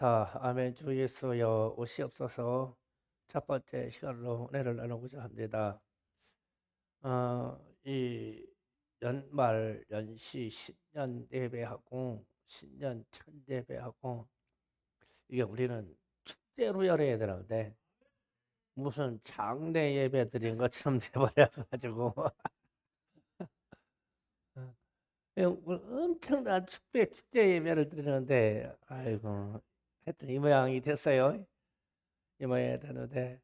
자, 아멘. 주 예수여 오시옵소서. 첫 번째 시간으로 은혜를 나누고자 합니다. 이 연말 연시 신년 예배하고 신년 첫 예배하고 이게 우리는 축제로 열어야 되는데 무슨 장례 예배 드린 것처럼 돼버려가지고 엄청난 축제 예배를 드리는데 아이고 하여튼 이 모양이 됐어요. 이 모양이 되는데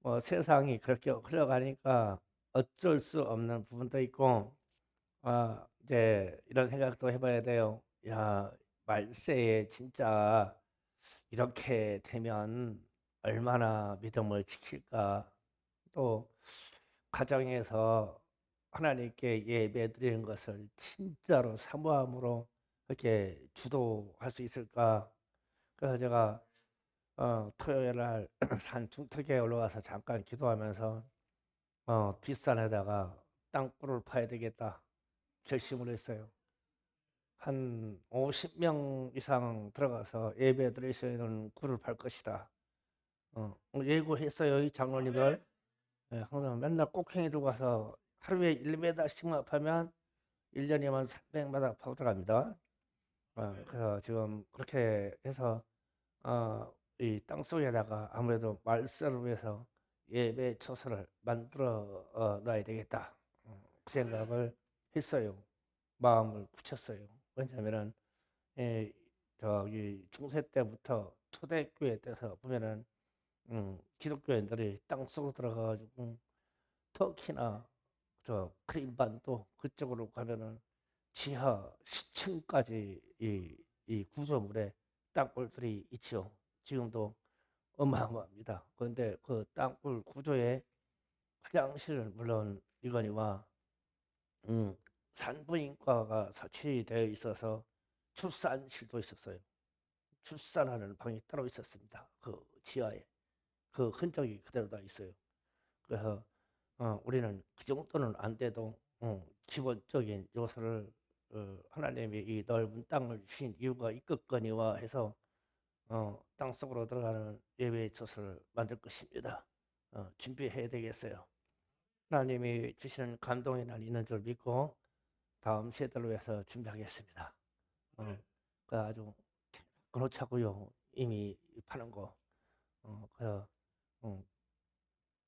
뭐 세상이 그렇게 흘러가니까 어쩔 수 없는 부분도 있고 이제 이런 생각도 해봐야 돼요. 야, 말세에 진짜 이렇게 되면 얼마나 믿음을 지킬까. 또 가정에서 하나님께 예배드리는 것을 진짜로 사모함으로 이렇게 주도할 수 있을까. 그래서 제가 토요일 날 산중턱에 올라가서 잠깐 기도하면서 뒷산에다가 땅굴을 파야 되겠다 결심을 했어요. 한 50명 이상 들어가서 예배 드릴 수 있는 굴을 팔 것이다. 예고했어요, 이 장로님들. 예, 항상 맨날 꼭행이 들고 가서 하루에 1m씩만 파면 1년이면 300m 파고 들어갑니다. 그래서 지금 그렇게 해서 이 땅속에다가 아무래도 말세를 위해서 예배 처소를 만들어 놔야 되겠다. 그 생각을 했어요. 마음을 굳혔어요. 왜냐하면은 예, 저기 중세 때부터 초대교회 때서 보면은 기독교인들이 땅속으로 들어가가지고 터키나 저 크림반도 그쪽으로 가면은 지하 10층까지 이 구조물에 땅굴들이 있지요. 지금도 어마어마합니다. 그런데 그 땅굴 구조에 화장실은 물론 이거니와 음, 산부인과가 설치되어 있어서 출산실도 있었어요. 출산하는 방이 따로 있었습니다. 그 지하에 그 흔적이 그대로 다 있어요. 그래서 우리는 그 정도는 안 돼도 기본적인 요소를 하나님이 이 넓은 땅을 주신 이유가 있겠거니와 해서 땅 속으로 들어가는 예배의 처소를 만들 것입니다. 준비해야 되겠어요. 하나님이 주시는 감동이 난 있는 줄 믿고 다음 세대를 위해서 준비하겠습니다. 그 아주 그렇자고요. 이미 파는 거. 그래서 음,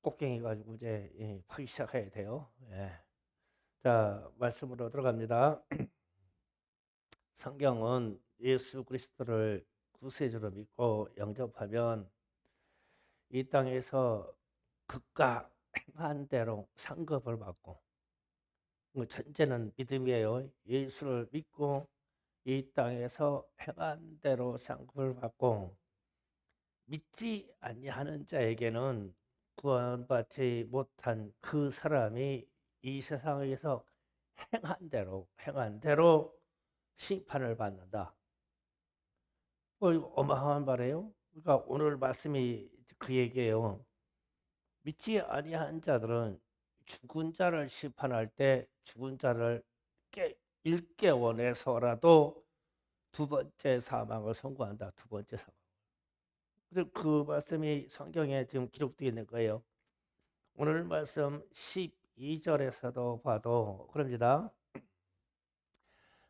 꽃갱이 가지고 이제 파기 시작해야 돼요. 예. 자, 말씀으로 들어갑니다. 성경은 예수 그리스도를 구세주로 믿고 영접하면 이 땅에서 그가 행한 대로 상급을 받고 전제는 믿음이에요. 예수를 믿고 이 땅에서 행한 대로 상급을 받고 믿지 아니하는 자에게는 구원받지 못한 그 사람이 이 세상에서 행한 대로 심판을 받는다. 이거 어마어마한 말이에요. 그러니까 오늘 말씀이 그 얘기예요. 믿지 아니한 자들은 죽은 자를 심판할 때 죽은 자를 일깨워내서라도 두 번째 사망을 선고한다. 두 번째 사망. 그래서 그 말씀이 성경에 지금 기록되어 있는 거예요. 오늘 말씀 12절에서도 봐도 그럽니다.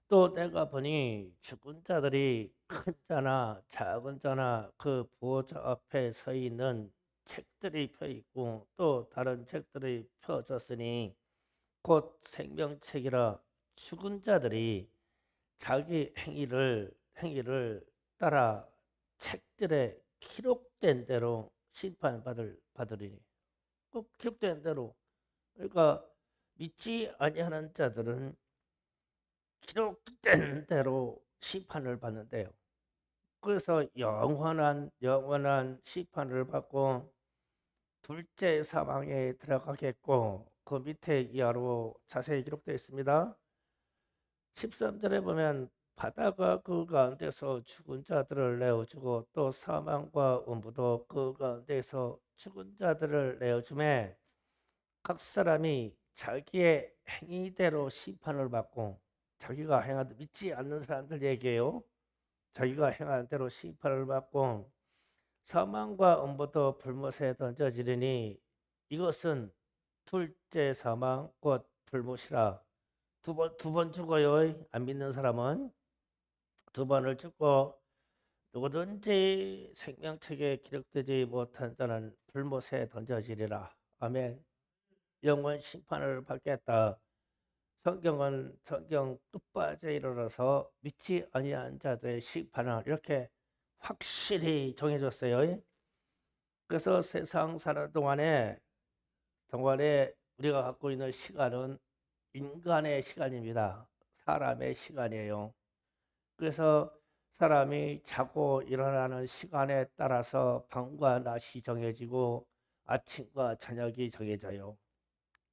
또 내가 보니 죽은 자들이 큰 자나 작은 자나 그 보호자 앞에 서 있는 책들이 펴 있고 또 다른 책들이 펴졌으니 곧 생명책이라 죽은 자들이 자기 행위를 따라 책들에 기록된 대로 받으리니 꼭 기록된 대로. 그러니까 믿지 아니하는 자들은 기록된 대로 심판을 받는데요. 그래서 영원한 심판을 받고 둘째 사망에 들어가겠고 그 밑에 이하로 자세히 기록되어 있습니다. 13절에 보면 바다가 그 가운데서 죽은 자들을 내어주고 또 사망과 음부도 그 가운데서 죽은 자들을 내어주매 각 사람이 자기의 행위대로 심판을 받고 자기가 행하듯 믿지 않는 사람들 얘기예요. 자기가 행한 대로 심판을 받고 사망과 음부도 불못에 던져지리니 이것은 둘째 사망 곧 불못이라. 두 번 죽어요. 안 믿는 사람은 두 번을 죽고 누구든지 생명책에 기록되지 못한 자는 불못에 던져지리라. 아멘. 영원 심판을 받겠다. 성경 끝까지 이르러서 믿지 아니한 자들의 심판을 이렇게 확실히 정해줬어요. 그래서 세상 사는 동안에 우리가 갖고 있는 시간은 인간의 시간입니다. 사람의 시간이에요. 그래서 사람이 자고 일어나는 시간에 따라서 밤과 낮이 정해지고 아침과 저녁이 정해져요.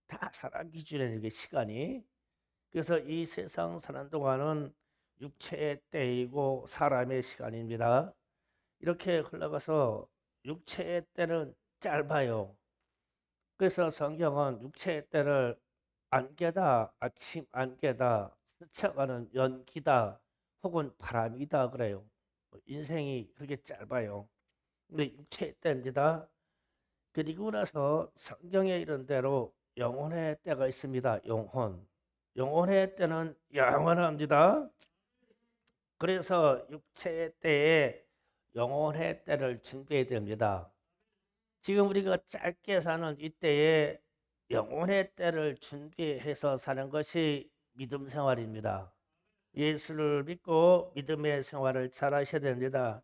다 사람 기준에 이게 시간이. 그래서 이 세상 사는 동안은 육체의 때이고 사람의 시간입니다. 이렇게 흘러가서 육체의 때는 짧아요. 그래서 성경은 육체의 때를 안개다, 아침 안개다, 스쳐가는 연기다, 혹은 바람이다 그래요. 인생이 그렇게 짧아요. 근데 육체의 때입니다. 그리고 나서 성경에 이른 대로 영혼의 때가 있습니다. 영혼의 때는 영원합니다. 그래서 육체의 때에 영혼의 때를 준비해야 됩니다. 지금 우리가 짧게 사는 이때에 영혼의 때를 준비해서 사는 것이 믿음 생활입니다. 예수를 믿고 믿음의 생활을 잘 하셔야 됩니다.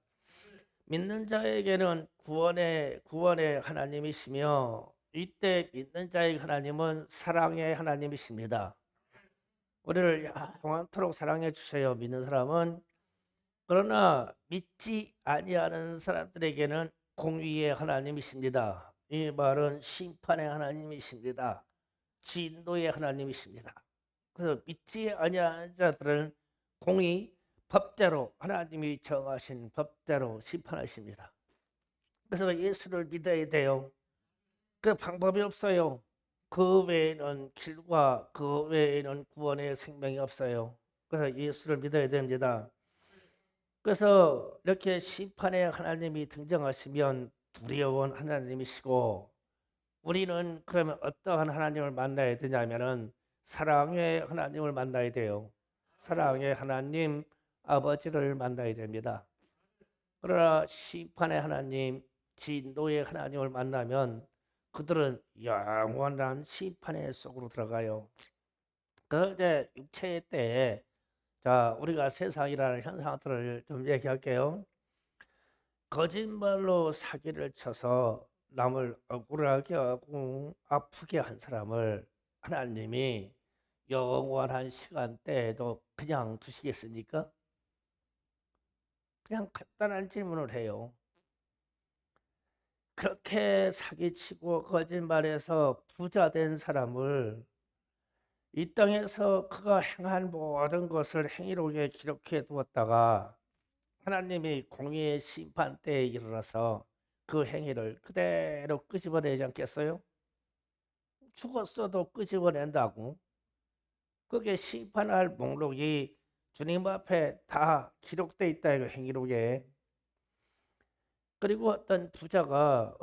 믿는 자에게는 구원의 하나님이시며 이때 믿는 자의 하나님은 사랑의 하나님이십니다. 우리를 영원토록 사랑해 주세요. 믿는 사람은. 그러나 믿지 아니하는 사람들에게는 공의의 하나님이십니다. 이 말은 심판의 하나님이십니다. 진노의 하나님이십니다. 그래서 믿지 아니하는 자들은 공의, 법대로 하나님이 정하신 법대로 심판하십니다. 그래서 예수를 믿어야 돼요. 그 방법이 없어요. 그 외에는 길과 그 외에는 구원의 생명이 없어요. 그래서 예수를 믿어야 됩니다. 그래서 이렇게 심판의 하나님이 등장하시면 두려운 하나님이시고, 우리는 그러면 어떠한 하나님을 만나야 되냐면은 사랑의 하나님을 만나야 돼요. 사랑의 하나님 아버지를 만나야 됩니다. 그러나 심판의 하나님, 진노의 하나님을 만나면 그들은 영원한 심판의 속으로 들어가요. 그런데 육체의 때에 자, 우리가 세상이라는 현상들을 좀 얘기할게요. 거짓말로 사기를 쳐서 남을 억울하게 하고 아프게 한 사람을 하나님이 영원한 시간대에도 그냥 두시겠습니까? 그냥 간단한 질문을 해요. 그렇게 사기치고 거짓말해서 부자 된 사람을 이 땅에서 그가 행한 모든 것을 행위록에 기록해 두었다가 하나님이 공의의 심판 때에 이르러서 그 행위를 그대로 끄집어내지 않겠어요? 죽었어도 끄집어낸다고. 그게 심판할 목록이 주님 앞에 다 기록돼 있다 이거 행위록에. 그리고 어떤 부자가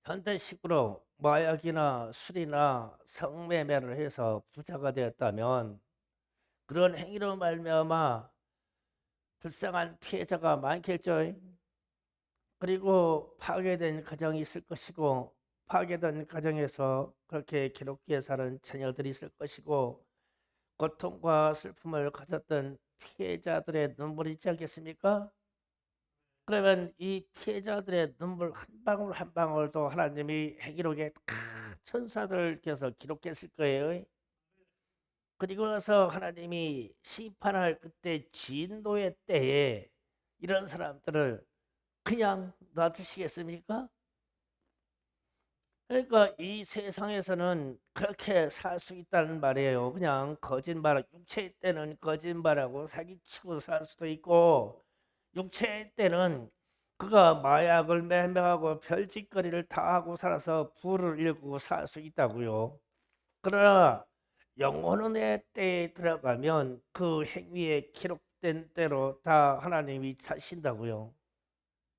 현대식으로 마약이나 술이나 성매매를 해서 부자가 되었다면 그런 행위로 말미암아 불쌍한 피해자가 많겠죠. 그리고 파괴된 가정이 있을 것이고 파괴된 가정에서 그렇게 기록기에 사는 자녀들이 있을 것이고 고통과 슬픔을 가졌던 피해자들의 눈물이 있지 않겠습니까? 그러면 이 피해자들의 눈물 한 방울 한 방울도 하나님이 행위록에 다 천사들께서 기록했을 거예요. 그리고 나서 하나님이 심판할 그때 진노의 때에 이런 사람들을 그냥 놔두시겠습니까? 그러니까 이 세상에서는 그렇게 살 수 있다는 말이에요. 그냥 거짓말, 육체의 때는 거짓말하고 사기치고 살 수도 있고, 육체의 때는 그가 마약을 매매하고 별짓거리를 다 하고 살아서 부를 일구고 살 수 있다고요. 그러나 영혼의 때에 들어가면 그 행위에 약속된 때로 다 하나님이 차신다고요.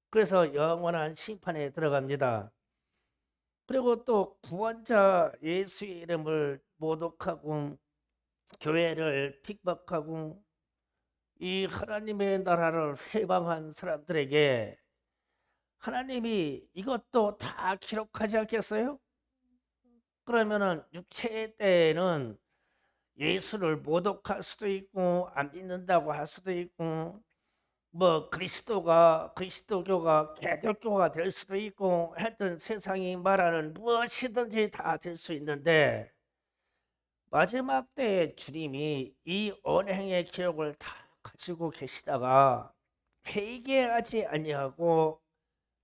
그래서 영원한 심판에 들어갑니다. 그리고 또 구원자 예수의 이름을 모독하고 교회를 핍박하고 이 하나님의 나라를 회방한 사람들에게 하나님이 이것도 다 기록하지 않겠어요? 그러면은 육체의 때에는 예수를 모독할 수도 있고 안 믿는다고 할 수도 있고 뭐 그리스도교가 개혁교가 될 수도 있고 하여튼 세상이 말하는 무엇이든지 다 될 수 있는데 마지막 때에 주님이 이 언행의 기록을 다 가지고 계시다가 회개하지 아니하고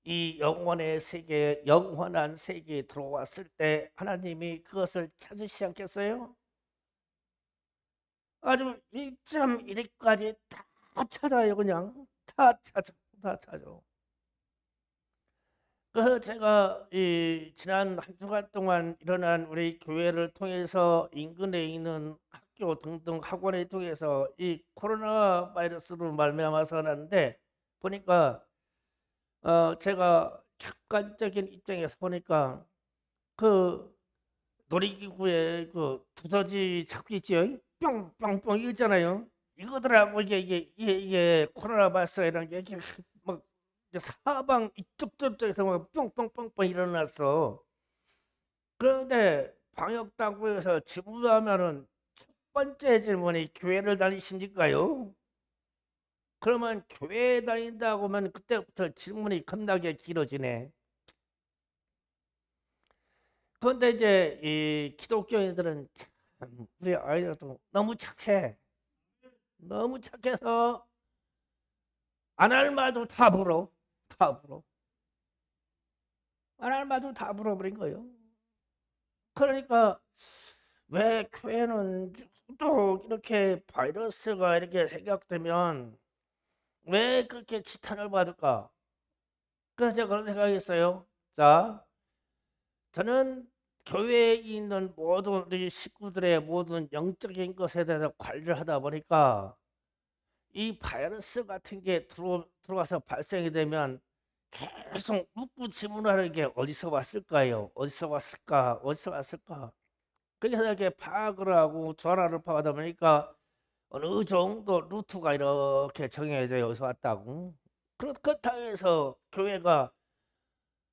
이 영원의 세계, 영원한 세계에 들어왔을 때 하나님이 그것을 찾으시지 않겠어요? 아주 1.1까지 다 찾아요. 그냥 다 찾아. 그래서 제가 이 지난 한 주간 동안 일어난 우리 교회를 통해서 인근에 있는 학교 등등 학원을 통해서 이 코로나 바이러스로 말미암아서 하는데 보니까 제가 객관적인 입장에서 보니까 그 놀이기구에 그 두더지 잡기 있죠? 뿅뿅뿅 있잖아요. 이거더라고 이게 코로나 발사라는 게 이게 막 이제 사방 이쪽 저쪽에서 막 뿅뿅뿅뿅 일어났어. 그런데 방역 당국에서 질문하면은 첫 번째 질문이 교회를 다니십니까요? 그러면 교회 다닌다고 하면 그때부터 질문이 겁나게 길어지네. 그런데 이제 이 기독교인들은 참 우리 아이들도 너무 착해. 너무 착해서 안 할 말도 다 물어. 다 물어. 안 할 말도 다 물어버린 거예요. 그러니까 왜 교회는 또 이렇게 바이러스가 이렇게 생각되면 왜 그렇게 지탄을 받을까? 그래서 제가 그런 생각했어요. 자, 저는 교회에 있는 모든 우리 식구들의 모든 영적인 것에 대해서 관리를 하다 보니까 이 바이러스 같은 게 들어와서 발생이 되면 계속 묻고 질문하는 게 어디서 왔을까요? 어디서 왔을까? 어디서 왔을까? 그래서 이렇게 파악을 하고 전화를 파악하다 보니까 어느 정도 루트가 이렇게 정해져 여기서 왔다고. 그렇다고 해서 교회가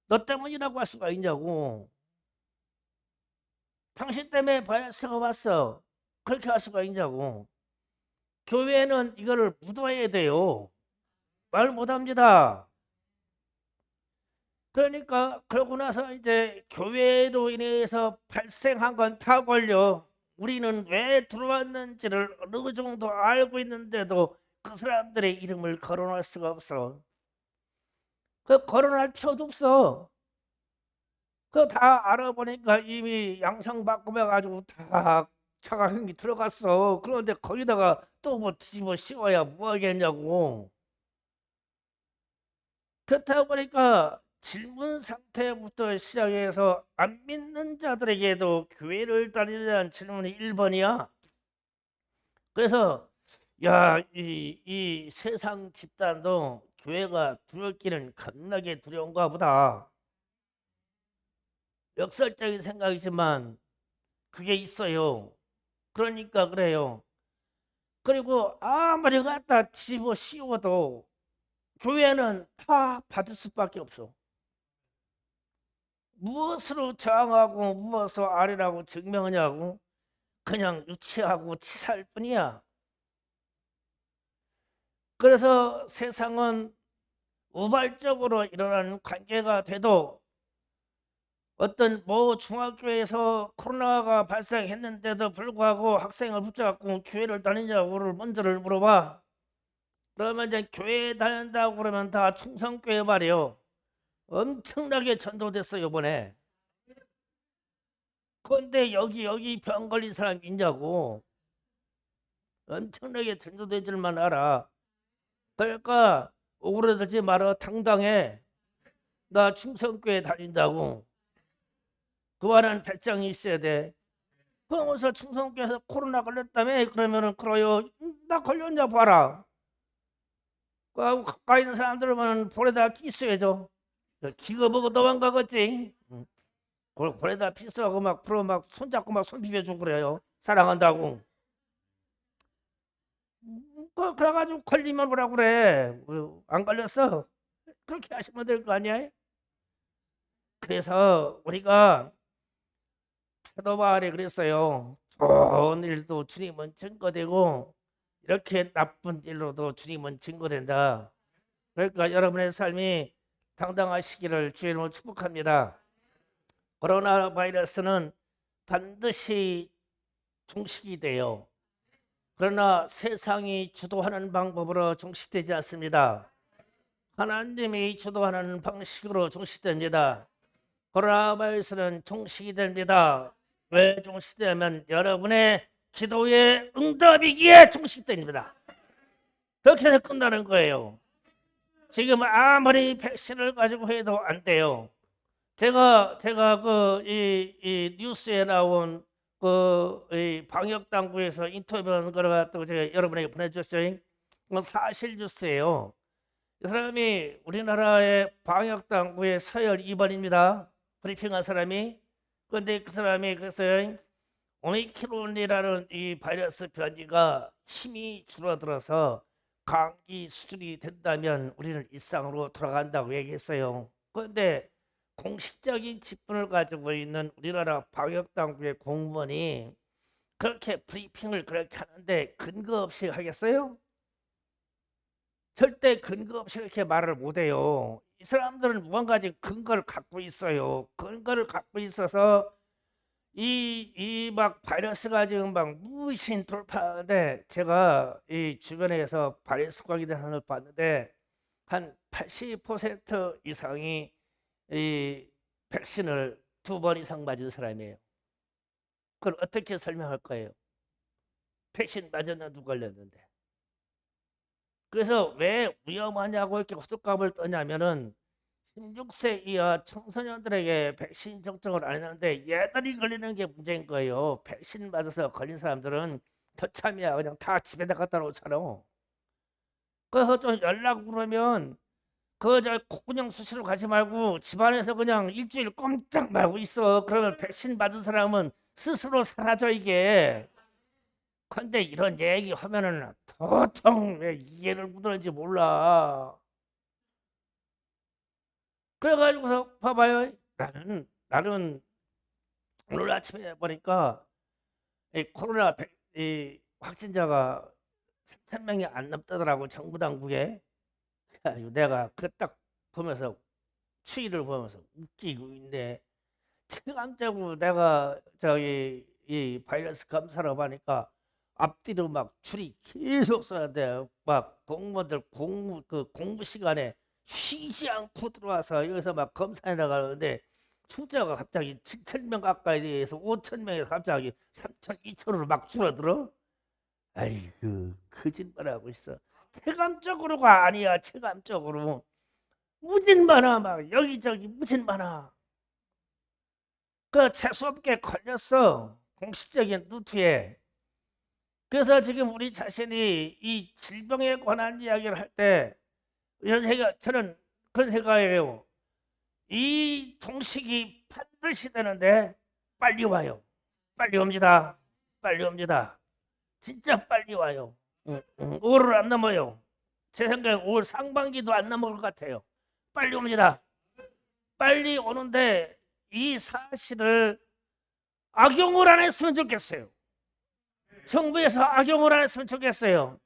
너 때문이라고 할 수가 있냐고. 당신 때문에 바이러스가 왔어. 그렇게 할 수가 있냐고. 교회는 이거를 묻어야 돼요. 말 못합니다. 그러니까 그러고 나서 이제 교회로 인해서 발생한 건 다 걸려. 우리는 왜 들어왔는지를 어느 정도 알고 있는데도 그 사람들의 이름을 거론할 수가 없어. 그 거론할 필요도 없어. 그 다 알아보니까 이미 양성바꿈해 가지고 다 자가격리 들어갔어. 그런데 거기다가 또 뭐 뒤집어 씌워야 뭐 하겠냐고. 그렇다 보니까 질문 상태부터 시작해서 안 믿는 자들에게도 교회를 다니려는 질문이 1번이야. 그래서 이 세상 집단도 교회가 두렵기는 겁나게 두려운가 보다. 역설적인 생각이지만 그게 있어요. 그러니까 그래요. 그리고 아무리 갖다 뒤집어 씌워도 교회는 다 받을 수밖에 없어. 무엇으로 저항하고 무엇으로 아니라고 증명하냐고. 그냥 유치하고 치사할 뿐이야. 그래서 세상은 우발적으로 일어나는 관계가 돼도 어떤 모 중학교에서 코로나가 발생했는데도 불구하고 학생을 붙잡고 교회를 다니냐고를 먼저를 물어봐. 그러면 이제 교회 다닌다고 그러면 다 충성교회 말이요. 엄청나게 전도됐어 요번에. 그런데 여기 병 걸린 사람 있냐고. 엄청나게 전도된 줄만 알아. 그러니까 오그라들지 말아. 당당해. 나 충성교회 다닌다고. 그만한 배짱이 있어야 돼. 그러면서 충성교회에서 코로나 걸렸다며. 그러면은 그래요. 나 걸렸냐 봐라. 그 가까이 있는 사람들은 볼에다 끼써야죠. 기가 보고 도망가겠지. 볼에다 피스하고 막 프로 막 손잡고 막 손 비벼주고 그래요. 사랑한다고. 그래가지고 걸리면 뭐라 그래. 안 걸렸어. 그렇게 하시면 될 거 아니야. 그래서 우리가 사도 바울이 그랬어요. 좋은 일도 주님은 증거되고 이렇게 나쁜 일로도 주님은 증거된다. 그러니까 여러분의 삶이 당당하시기를 주의 이름으로 축복합니다. 코로나 바이러스는 반드시 종식이 돼요. 그러나 세상이 주도하는 방법으로 종식되지 않습니다. 하나님이 주도하는 방식으로 종식됩니다. 코로나 바이러스는 종식이 됩니다. 왜 종식되면 여러분의 기도의 응답이기에 종식됩니다. 그렇게 해서 끝나는 거예요. 지금 아무리 백신을 가지고 해도 안 돼요. 제가 이 뉴스에 나온 이 방역 당국에서 인터뷰한 거를 갖다가 제가 여러분에게 보내줬어요. 사실 뉴스예요. 이 사람이 우리나라의 방역 당국의 서열 2번입니다. 브리핑한 사람이. 그런데 그 사람이 그래서 오미크론이라는 이 바이러스 변이가 힘이 줄어들어서 감기 수준이 된다면 우리는 일상으로 돌아간다고 얘기했어요. 그런데 공식적인 직분을 가지고 있는 우리나라 방역당국의 공무원이 그렇게 브리핑을 그렇게 하는데 근거 없이 하겠어요? 절대 근거 없이 그렇게 말을 못해요. 이 사람들은 무언가 근거를 갖고 있어요. 근거를 갖고 있어서 이 막 바이러스가 지금 막 무신 돌파하는데 제가 이 주변에서 바이러스 관계된 을 봤는데 한 80% 이상이 이 백신을 2번 이상 맞은 사람이에요. 그걸 어떻게 설명할 거예요? 백신 맞았나 누가 걸렸는데. 그래서 왜 위험하냐고 이렇게 호들갑을 떠냐면은 16세 이하 청소년들에게 백신 접종을 안 했는데 얘들이 걸리는 게 문제인 거예요. 백신 맞아서 걸린 사람들은 처참이야. 그냥 다 집에다 갖다 놓잖아. 그래서 좀 연락 그러면 그저 콧구녕 수시로 가지 말고 집안에서 그냥 일주일 꼼짝 말고 있어. 그러면 백신 맞은 사람은 스스로 사라져 이게. 근데 이런 얘기 하면은 도통 왜 이해를 못하는지 몰라. 그래가지고서 봐봐요. 나는 오늘 아침에 보니까 이 코로나 이 확진자가 3,000명이 안 넘더라고 정부 당국에. 내가 그 딱 보면서 추이를 보면서 웃기고 있네. 체감적으로 내가 저기 이 바이러스 검사를 하니까 앞뒤로 막 줄이 계속 서는데 막 공무원들 공부 시간에 쉬지 않고 들어와서 여기서 막 검사해 나가는데 숫자가 갑자기 7,000명 가까이 돼서 5,000명에서 갑자기 3,000, 2,000으로 막 줄어들어. 아이고 거짓말하고 있어. 체감적으로가 아니야. 체감적으로 무진 많아. 막 여기저기 무진 많아. 그 재수없게 걸렸어. 공식적인 루트에. 그래서 지금 우리 자신이 이 질병에 관한 이야기를 할 때 이런 생각, 저는 그런 생각이에요. 이 종식이 반드시 되는데 빨리 와요. 빨리 옵니다. 빨리 옵니다. 진짜 빨리 와요. 5월을 안 넘어요. 제 생각엔 5월 상반기도 안 넘을 것 같아요. 빨리 옵니다. 빨리 오는데 이 사실을 악용을 안 했으면 좋겠어요. 정부에서 악용을 안 했으면 좋겠어요.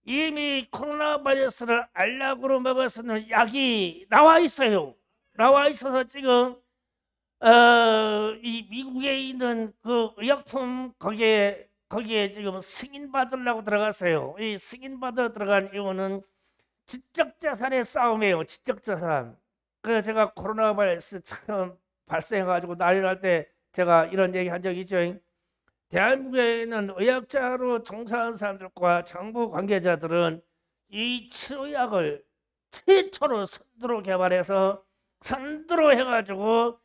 이미 코로나 바이러스를 알약으로 먹을 수 있는 약이 나와 있어요. 나와 있어서 지금 이 미국에 있는 그 의약품 거기에 지금 승인 받으려고 들어갔어요. 이 승인 받아 들어간 이유는 지적 자산의 싸움이에요. 지적 자산. 그래서 제가 코로나 바이러스 처음 발생해가지고 난리 날 때 제가 이런 얘기 한 적이 있죠. 대한민국에 있는 의학자로 종사하는 사람들과 정부 관계자들은 이 치료약을 최초로 선두로 개발해서 선두로 해가지고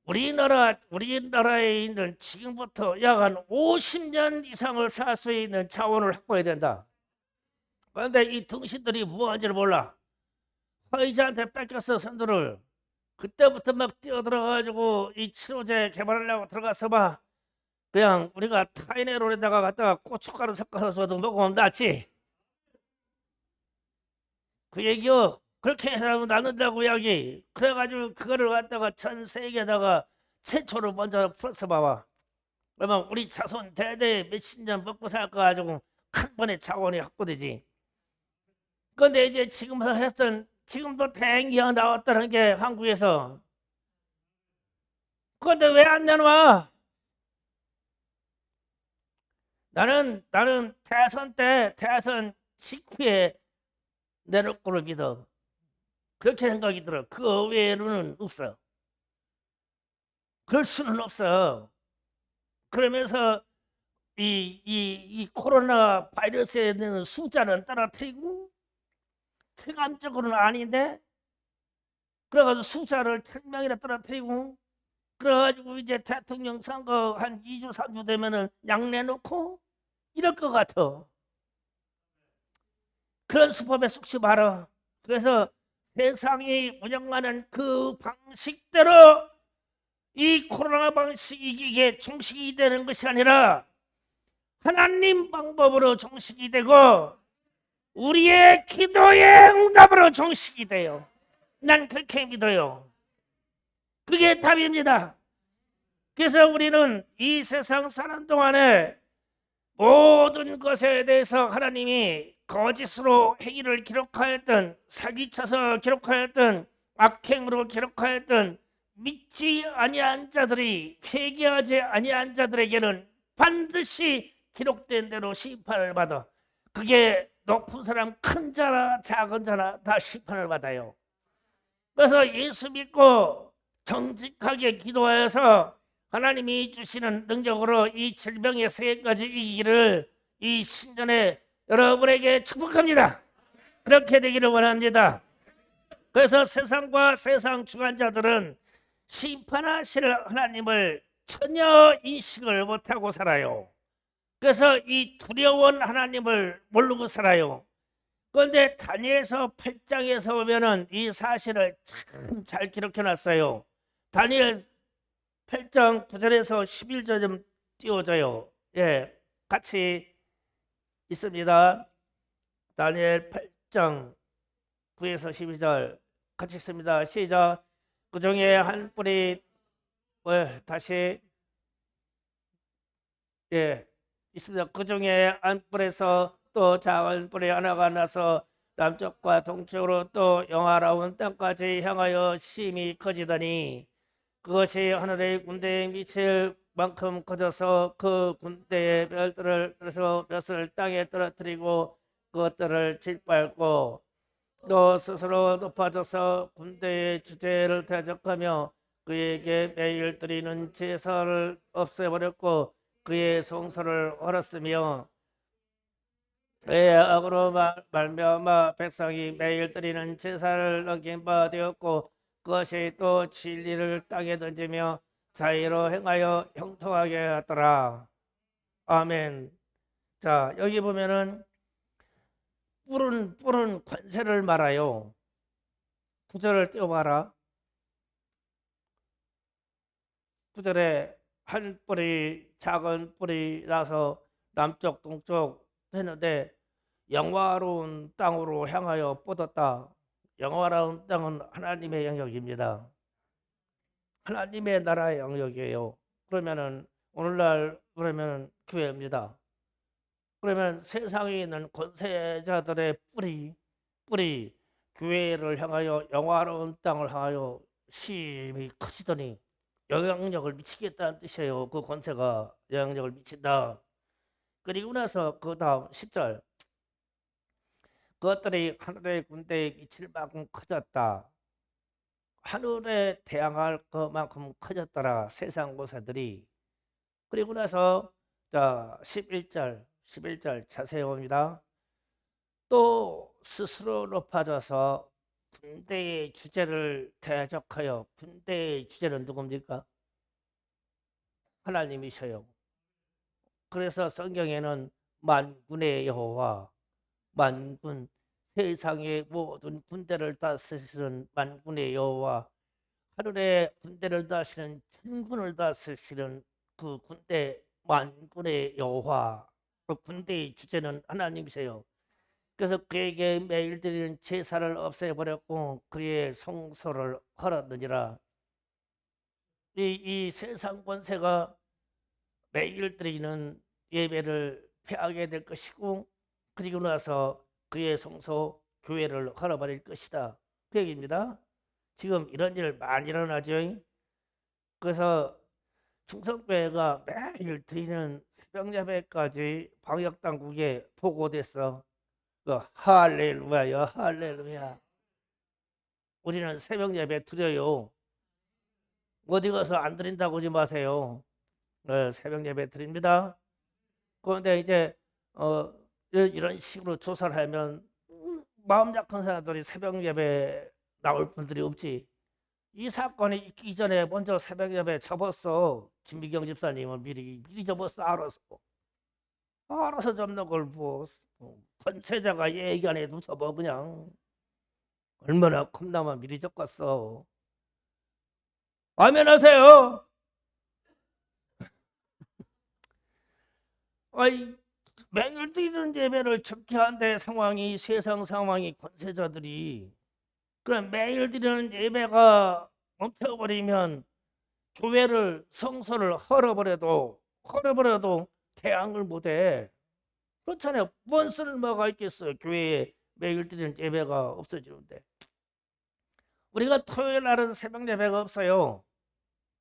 우리나라에 있는 지금부터 약 한 50년 이상을 살 수 있는 자원을 확보해야 된다. 그런데 이 등신들이 무엇인지를 몰라. 화이자한테 뺏겼어, 선두를. 그때부터 막 뛰어들어가지고 이 치료제 개발하려고 들어가서 봐. 그냥 우리가 타이네롤에다가 갖다가 고춧가루 섞어서 줘도 먹으면 낫지. 그 얘기요. 그렇게 해서 나눈다고 이야기. 그래가지고 그거를 갖다가 전 세계에다가 최초로 먼저 풀어서 봐봐. 그러면 우리 자손 대대 몇십 년 먹고 살 거 가지고 한 번에 자원이 확보되지. 근데 이제 지금부터 했던 지금도 대행기가 나왔다는 게 한국에서. 그런데 왜 안 내놔? 나는 대선 때 대선 직후에 내놓을 거로 믿어. 그렇게 생각이 들어. 그 외에는 없어. 그럴 수는 없어. 그러면서 이 코로나 바이러스에 대한 숫자는 떨어뜨리고 체감적으로는 아닌데 그래가지고 숫자를 1000명이나 떨어뜨리고 그래가지고 이제 대통령 선거 한 2주 3주 되면은 약 내놓고 이럴 것 같아. 그런 수법에 속지 마라. 그래서 세상이 운영하는 그 방식대로 이 코로나 방식이 이게 종식이 되는 것이 아니라 하나님 방법으로 종식이 되고 우리의 기도의 응답으로 종식이 돼요. 난 그렇게 믿어요. 그게 답입니다. 그래서 우리는 이 세상 사는 동안에 모든 것에 대해서 하나님이 거짓으로 행위를 기록하였던 사기쳐서 기록하였던 악행으로 기록하였던 믿지 아니한 자들이 회개하지 아니한 자들에게는 반드시 기록된 대로 심판을 받아. 그게 높은 사람 큰 자나 작은 자나 다 심판을 받아요. 그래서 예수 믿고 정직하게 기도하여서 하나님이 주시는 능력으로 이 질병의 세계까지 이기기를 이 신년에 여러분에게 축복합니다. 그렇게 되기를 원합니다. 그래서 세상과 세상 주관자들은 심판하실 하나님을 전혀 인식을 못하고 살아요. 그래서 이 두려운 하나님을 모르고 살아요. 그런데 다니엘서 8장에서 보면은 이 사실을 참 잘 기록해 놨어요. 다니엘 8장 9절에서 11절 좀 띄워줘요. 예, 같이 있습니다. 다니엘 8장 9에서 12절 같이 있습니다. 시작. 그 중에 한 뿔이 다시 있습니다. 그 중에 한 뿔에서 또 작은 뿔이 하나가 나서 남쪽과 동쪽으로 또 영화로운 땅까지 향하여 심히 커지더니 그것이 하늘의 군대에 미칠 만큼 커져서 그 군대의 별들을 그래서 몇을 땅에 떨어뜨리고 그것들을 짓밟고 또 스스로 높아져서 군대의 주제를 대적하며 그에게 매일 드리는 제사를 없애버렸고 그의 성소를 헐었으며 그의 악으로 말미암아 백성이 매일 드리는 제사를 넘긴 바 되었고 그것이 또 진리를 땅에 던지며 자의로 행하여 형통하게 하더라. 아멘. 자, 여기 보면은 뿔은 권세를 말아요. 구절을 띄워봐라. 구절에 한 뿔이 작은 뿔이 나서 남쪽 동쪽 했는데 영화로운 땅으로 향하여 뻗었다. 영화로운 땅은 하나님의 영역입니다. 하나님의 나라의 영역이에요. 그러면은 오늘날 그러면 교회입니다. 그러면 세상에 있는 권세자들의 뿌리 교회를 향하여 영화로운 땅을 향하여 심히 커지더니 영향력을 미치겠다는 뜻이에요. 그 권세가 영향력을 미친다. 그리고 나서 그 다음 10절 그것들이 하늘의 군대에 미칠 만큼 커졌다. 하늘에 대항할 것만큼 커졌더라. 세상 고사들이. 그리고 나서 자 11절 자세히 봅니다. 또 스스로 높아져서 군대의 주제를 대적하여 군대의 주제는 누굽니까? 하나님이셔요. 그래서 성경에는 만군의 여호와 만군, 세상의 모든 군대를 다스리는 만군의 여호와, 하늘의 군대를 다스리는 천군을 다스리는 그 군대 만군의 여호와, 그 군대의 주제는 하나님이세요. 그래서 그에게 매일 드리는 제사를 없애버렸고 그의 성소를 헐었느니라. 이 세상 권세가 매일 드리는 예배를 폐하게 될 것이고, 그리고 나서 그의 성소 교회를 헐어버릴 것이다, 그 얘기입니다. 지금 이런 일 많이 일어나죠. 그래서 충성교회가 매일 드리는 새벽 예배까지 방역 당국에 보고됐어. 할렐루야요, 할렐루야. 우리는 새벽 예배 드려요. 어디 가서 안 드린다고 하지 마세요. 새벽 예배 드립니다. 그런데 이제 이런 식으로 조사를 하면 마음 약한 사람들이 새벽 예배 나올 분들이 없지. 이 사건이 있기 전에 먼저 새벽 예배 접었어. 진미경 집사님은 미리 접었어. 알아서 접는 걸 뭐 권세자가 얘기 안 해도 접어 그냥. 얼마나 컵나만 미리 접갔어. 아멘 하세요. 아이, 매일 드리는 예배를 적게 한데 상황이, 세상 상황이, 권세자들이, 그럼 매일 드리는 예배가 멈춰버리면 교회를, 성소를 헐어버려도 대항을 못해. 그렇잖아요. 뭔 쓸모가 있겠어요. 교회에 매일 드리는 예배가 없어지는데. 우리가 토요일 날은 새벽 예배가 없어요.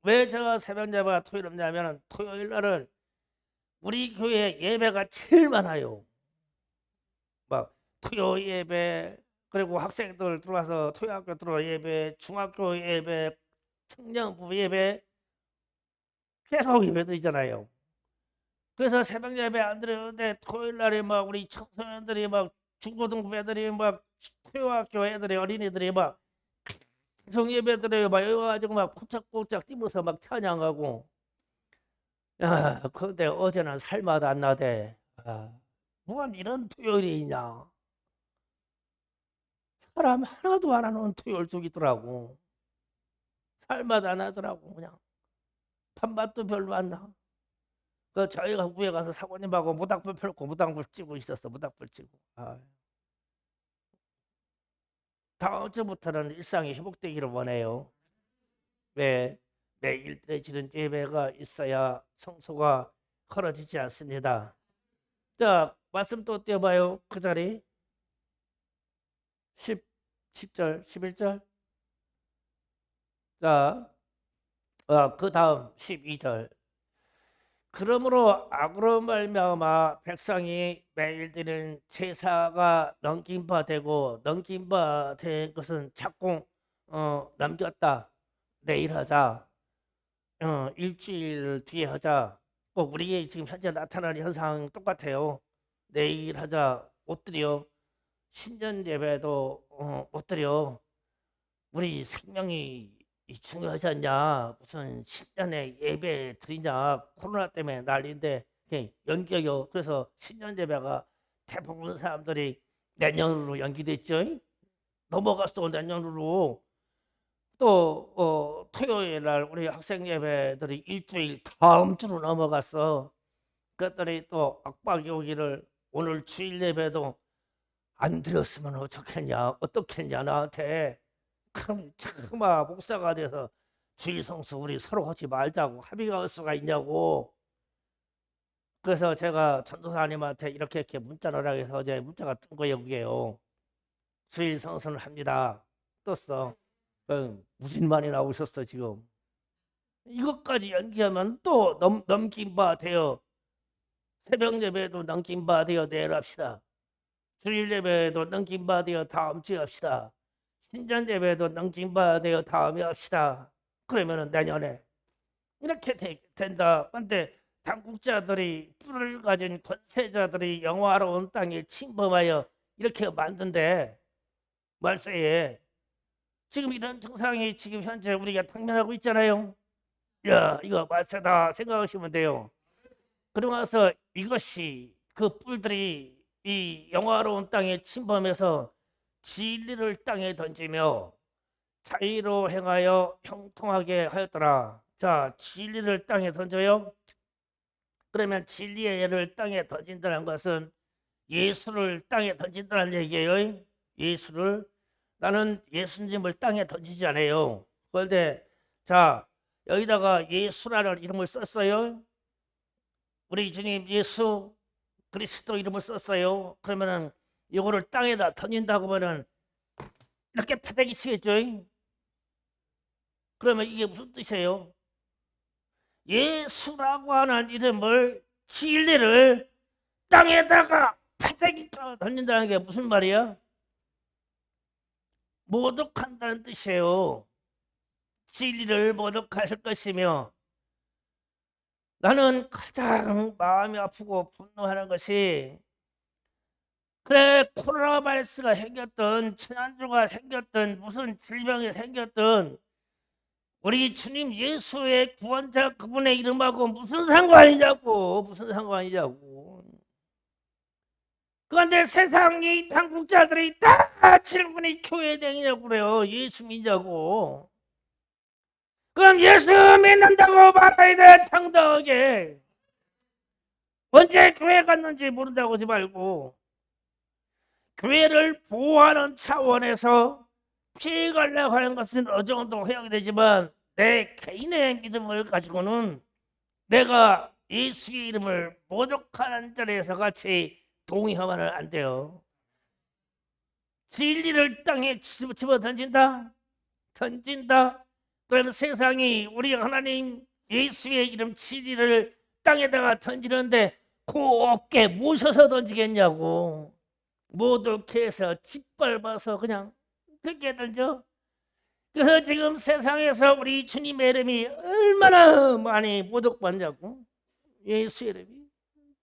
왜 제가 새벽 예배가 토요일 없냐면, 토요일 날은 우리 교회 예배가 제일 많아요. 막 토요 예배, 그리고 학생들 들어와서 토요학교 들어와 예배, 중학교 예배, 청년부 예배, 계속 예배드리잖아요. 그래서 새벽 예배 안 드리는데 토요일 날에 막 우리 청소년들이, 막 중고등부 애들이, 막 토요학교 애들이, 어린이들이 막 계속 예배드려요. 막 여기 가지고 막 꼼짝꼼짝 뛰면서 막 찬양하고. 야, 그런데 어제는 살맛 안 나대. 무슨 이런 토요일이 있냐. 사람 하나도 안 하는 토요일 쪽이더라고. 살맛 안 하더라고. 그냥 밥맛도 별로 안 나. 그 저희가 후에 가서 사모님하고 모닥불 펴놓고 모닥불 찌고 있었어. 모닥불 찌고. 다음 주부터는 일상이 회복되기를 원해요. 왜? 매일 드려지는 예배가 있어야 성소가 헐어지지 않습니다. 자, 말씀 또 떼어봐요. 그 자리 10, 10절, 11절. 자, 그 다음 12절. 그러므로 악으로 말미암아 백성이 매일 드리는 제사가 넘긴 바 되고, 넘긴 바 된 것은 자꾸 넘겼다. 내일 하자. 일주일 뒤에 하자. 꼭 우리의 지금 현재 나타나는 현상 똑같아요. 내일 하자. 못 드려. 신년 예배도 못 드려. 우리 생명이 중요하지 않냐. 무슨 신년에 예배 드리냐. 코로나 때문에 난리인데 연기요. 그래서 신년 예배가 대부분 사람들이 내년으로 연기됐죠. 넘어갔어, 내년으로. 또 토요일 날 우리 학생 예배들이 일주일 다음 주로 넘어갔어. 그랬더니 또 압박이 오기를, 오늘 주일 예배도 안 드렸으면 어떻겠냐 나한테. 그럼 차마 목사가 돼서 주일 성수 우리 서로 하지 말자고 합의가 할 수가 있냐고. 그래서 제가 전도사님한테 이렇게 문자 넣으라 해서 어제 문자가 뜬 거예요. 그게요. 주일 성수는 합니다. 떴어. 무슨 말이 나오셨어 지금. 이것까지 연기하면 또 넘긴 바 되어, 새벽 예배도 넘긴 바 되어 내일 합시다. 주일 예배도 넘긴 바 되어 다음 주에 합시다. 신전 예배도 넘긴 바 되어 다음에 합시다. 그러면은 내년에 이렇게 된다. 근데 당국자들이, 뿔을 가진 권세자들이 영화로운 땅에 침범하여 이렇게 만든데, 말세에 지금 이런 증상이 지금 현재 우리가 당면하고 있잖아요. 야, 이거 말세다 생각하시면 돼요. 그러고 나서 이것이, 그 뿔들이 이 영화로운 땅에 침범해서 진리를 땅에 던지며 자의로 행하여 형통하게 하였더라. 자, 진리를 땅에 던져요. 그러면 진리의 예를 땅에 던진다는 것은 예수를 땅에 던진다는 얘기예요. 예수를. 나는 예수님을 땅에 던지지 않아요. 그런데 자, 여기다가 예수라는 이름을 썼어요. 우리 주님 예수 그리스도 이름을 썼어요. 그러면은 이거를 땅에다 던진다고 하면은 이렇게 패대기 치겠죠. 그러면 이게 무슨 뜻이에요? 예수라고 하는 이름을, 진리를 땅에다가 패대기 던진다는 게 무슨 말이야? 모독한다는 뜻이에요. 진리를 모독하실 것이며, 나는 가장 마음이 아프고 분노하는 것이, 그래 코로나 바이러스가 생겼든 천연두가 생겼든 무슨 질병이 생겼든 우리 주님 예수의 구원자 그분의 이름하고 무슨 상관이냐고. 무슨 상관이냐고. 그런데 세상이 당국자들이 다 질문이 교회 다니냐고 그래요. 예수 믿냐고. 그럼 예수 믿는다고 말해야 돼. 당당하게. 언제 교회 갔는지 모른다고 하지 말고, 교회를 보호하는 차원에서 피해가려고 하는 것은 어느 정도 허용이 되지만 내 개인의 믿음을 가지고는 내가 예수의 이름을 모독하는 자리에서 같이 동의하면 안 돼요. 진리를 땅에 집어 던진다. 그러면 세상이 우리 하나님 예수의 이름 진리를 땅에다가 던지는데 곱게 모셔서 던지겠냐고. 모독해서 짓밟아서 그냥 그렇게 던져. 그래서 지금 세상에서 우리 주님의 이름이 얼마나 많이 모독받냐고. 예수의 이름이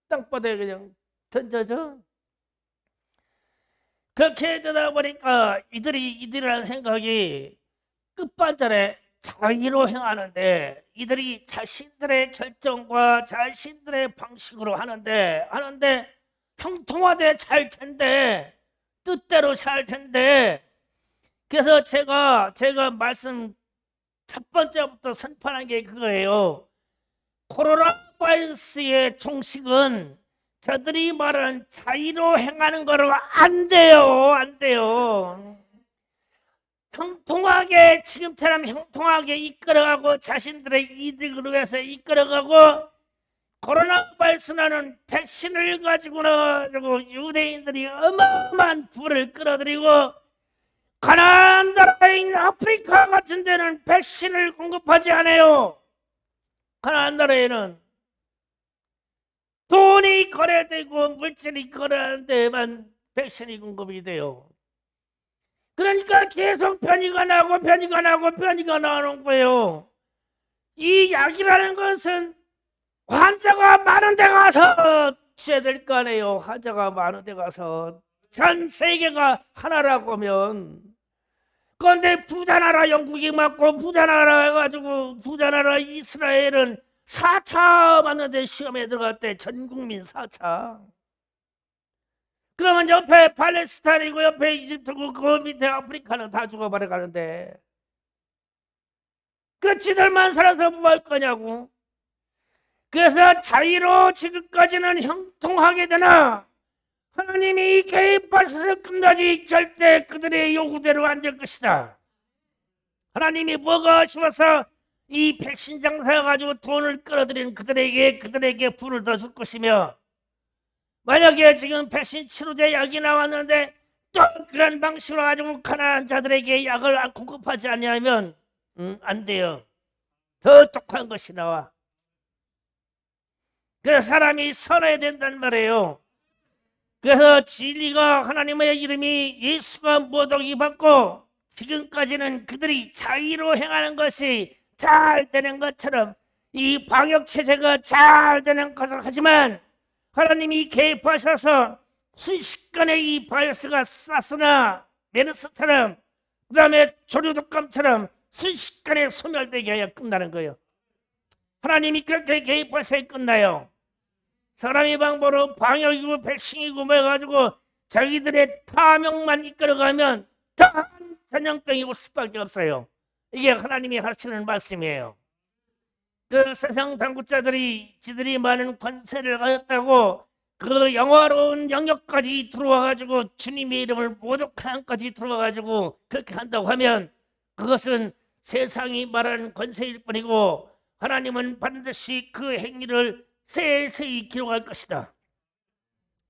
땅바닥에 그냥 던져져. 그렇게 되다 보니까 이들이라는 생각이 끝반전에 자의로 행하는데, 이들이 자신들의 결정과 자신들의 방식으로 하는데 형통하되 잘 텐데, 뜻대로 잘 텐데. 그래서 제가 말씀 첫 번째부터 선포한 게 그거예요. 코로나 바이러스의 종식은 저들이 말하는 자의로 행하는 거로 안 돼요. 안 돼요. 형통하게, 지금처럼 형통하게 이끌어가고 자신들의 이득을 위해서 이끌어가고, 코로나 바이러스라는 백신을 가지고는 유대인들이 어마어마한 부를 끌어들이고, 가난한 나라인 아프리카 같은 데는 백신을 공급하지 않아요. 가난한 나라에는 돈이 거래되고 물질이 거래하는 데만 백신이 공급이 돼요. 그러니까 계속 변이가 나오는 거예요. 이 약이라는 것은 환자가 많은 데 가서 취해야 될 거 아니에요. 환자가 많은 데 가서. 전 세계가 하나라고 하면. 그런데 부자나라 영국이 맞고 부자나라 해가지고 부자나라 이스라엘은 4차 맞는데 시험에 들어갔대. 전국민 4차. 그러면 옆에 팔레스타인이고 옆에 이집트고 그 밑에 아프리카는 다 죽어버려 가는데, 그 지들만 살아서 뭐 할 거냐고. 그래서 자유로 지금까지는 형통하게 되나 하나님이 개입하셔서 끝나지 절대 그들의 요구대로 안 될 것이다. 하나님이 뭐가 싶어서 이 백신 장사해가지고 돈을 끌어들이는 그들에게 불을 더 줄 것이며, 만약에 지금 백신 치료제 약이 나왔는데 또 그런 방식으로 가지고 가난한 자들에게 약을 공급하지 않냐면 안 돼요. 더 독한 것이 나와. 그래서 사람이 선해야 된단 말이에요. 그래서 진리가, 하나님의 이름이 예수가 모독이 받고 지금까지는 그들이 자의로 행하는 것이 잘 되는 것처럼 이 방역체제가 잘 되는 것을 하지만, 하나님이 개입하셔서 순식간에 이 바이러스가 사스나 메르스처럼 그 다음에 조류독감처럼 순식간에 소멸되게 하여 끝나는 거예요. 하나님이 그렇게 개입하셔야 끝나요. 사람의 방법으로 방역이고 백신이고 뭐 해가지고 자기들의 탐욕만 이끌어가면 다 전염병이 올 수밖에 없어요. 이게 하나님이 하시는 말씀이에요. 그 세상 당국자들이 지들이 많은 권세를 가졌다고 그 영화로운 영역까지 들어와가지고 주님의 이름을 모독한까지 들어와가지고 그렇게 한다고 하면 그것은 세상이 말하는 권세일 뿐이고 하나님은 반드시 그 행위를 세세히 기록할 것이다.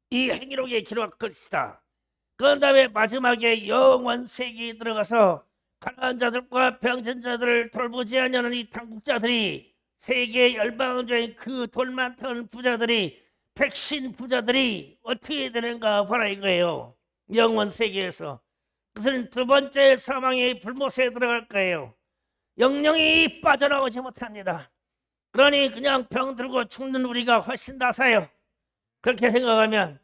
이 행위록에 기록할 것이다. 그 다음에 마지막에 영원 세계에 들어가서 가난한 자들과 병든 자들을 돌보지 않는 이 당국자들이 세계 열방을 중에 그 돈 많던 부자들이 백신 부자들이 어떻게 되는가 봐라 이거예요. 영원 세계에서 그것은 두 번째 사망의 불못에 들어갈 거예요. 영영이 빠져나오지 못합니다. 그러니 그냥 병들고 죽는 우리가 훨씬 나사요. 그렇게 생각하면.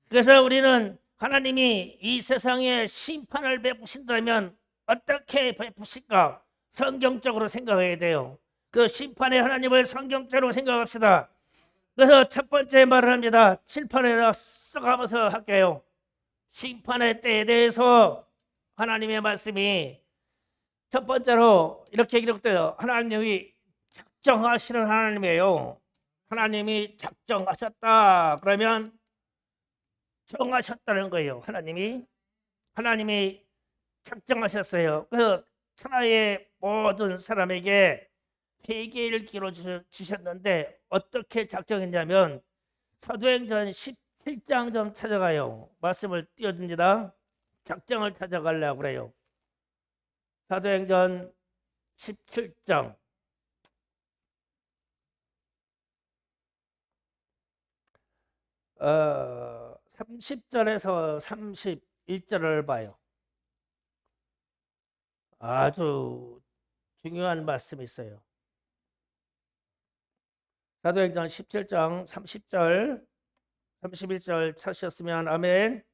그래서 우리는 하나님이 이 세상에 심판을 베푸신다면 어떻게 베푸실까 성경적으로 생각해야 돼요. 그 심판의 하나님을 성경적으로 생각합시다. 그래서 첫 번째 말을 합니다. 칠판에다 써가면서 할게요. 심판의 때에 대해서 하나님의 말씀이 첫 번째로 이렇게 기록돼요. 하나님이 작정하시는 하나님이에요. 하나님이 작정하셨다 그러면 정하셨다는 거예요. 하나님이 작정하셨어요. 그래서 천하의 모든 사람에게 회개를 기로 주셨는데 어떻게 작정했냐면 사도행전 17장 좀 찾아가요. 말씀을 띄워줍니다. 작정을 찾아가려고 그래요. 사도행전 17장 30절에서 31절을 봐요. 아주 중요한 말씀이 있어요. 사도행전 17장 30절 31절 찾으셨으면 아멘.